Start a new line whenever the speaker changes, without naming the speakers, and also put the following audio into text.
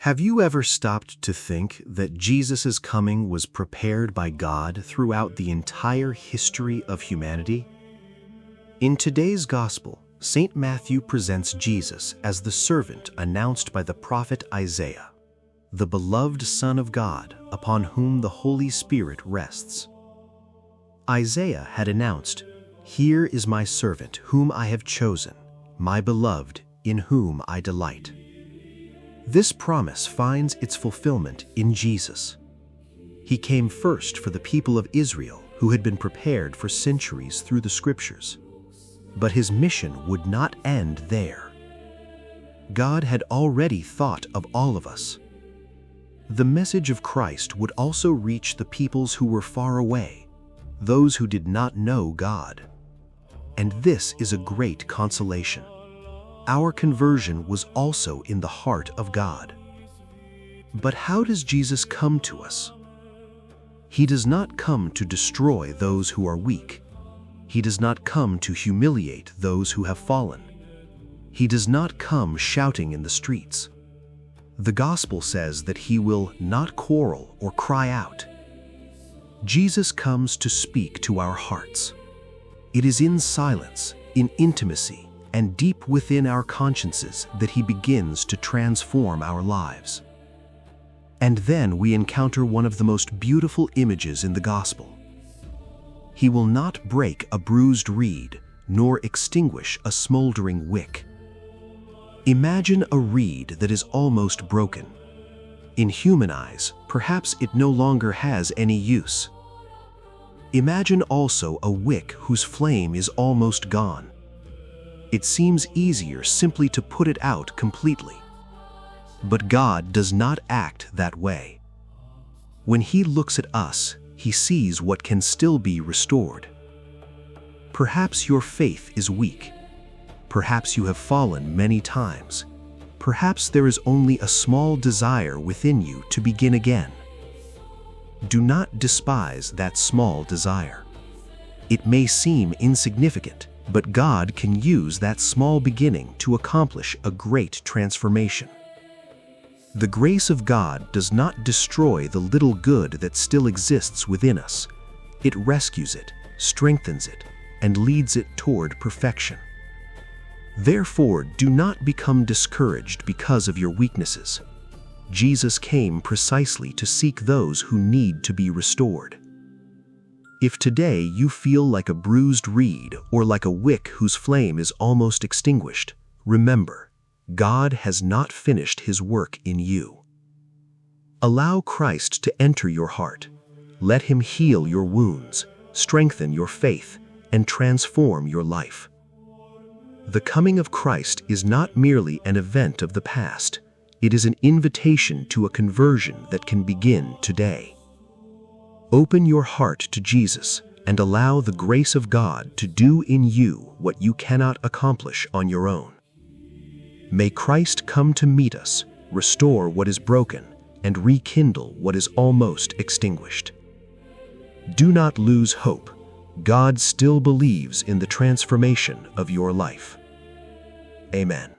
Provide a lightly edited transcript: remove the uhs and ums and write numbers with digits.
Have you ever stopped to think that Jesus' coming was prepared by God throughout the entire history of humanity? In today's Gospel, St. Matthew presents Jesus as the servant announced by the prophet Isaiah, the beloved Son of God upon whom the Holy Spirit rests. Isaiah had announced, "Here is my servant whom I have chosen, my beloved, in whom I delight." This promise finds its fulfillment in Jesus. He came first for the people of Israel who had been prepared for centuries through the Scriptures. But his mission would not end there. God had already thought of all of us. The message of Christ would also reach the peoples who were far away, those who did not know God. And this is a great consolation. Our conversion was also in the heart of God. But how does Jesus come to us? He does not come to destroy those who are weak. He does not come to humiliate those who have fallen. He does not come shouting in the streets. The Gospel says that he will not quarrel or cry out. Jesus comes to speak to our hearts. It is in silence, in intimacy, and deep within our consciences that he begins to transform our lives. And then we encounter one of the most beautiful images in the Gospel. He will not break a bruised reed, nor extinguish a smoldering wick. Imagine a reed that is almost broken. In human eyes, perhaps it no longer has any use. Imagine also a wick whose flame is almost gone. It seems easier simply to put it out completely. But God does not act that way. When he looks at us, he sees what can still be restored. Perhaps your faith is weak. Perhaps you have fallen many times. Perhaps there is only a small desire within you to begin again. Do not despise that small desire. It may seem insignificant, but God can use that small beginning to accomplish a great transformation. The grace of God does not destroy the little good that still exists within us. It rescues it, strengthens it, and leads it toward perfection. Therefore, do not become discouraged because of your weaknesses. Jesus came precisely to seek those who need to be restored. If today you feel like a bruised reed or like a wick whose flame is almost extinguished, remember, God has not finished his work in you. Allow Christ to enter your heart. Let him heal your wounds, strengthen your faith, and transform your life. The coming of Christ is not merely an event of the past. It is an invitation to a conversion that can begin today. Open your heart to Jesus and allow the grace of God to do in you what you cannot accomplish on your own. May Christ come to meet us, restore what is broken, and rekindle what is almost extinguished. Do not lose hope. God still believes in the transformation of your life. Amen.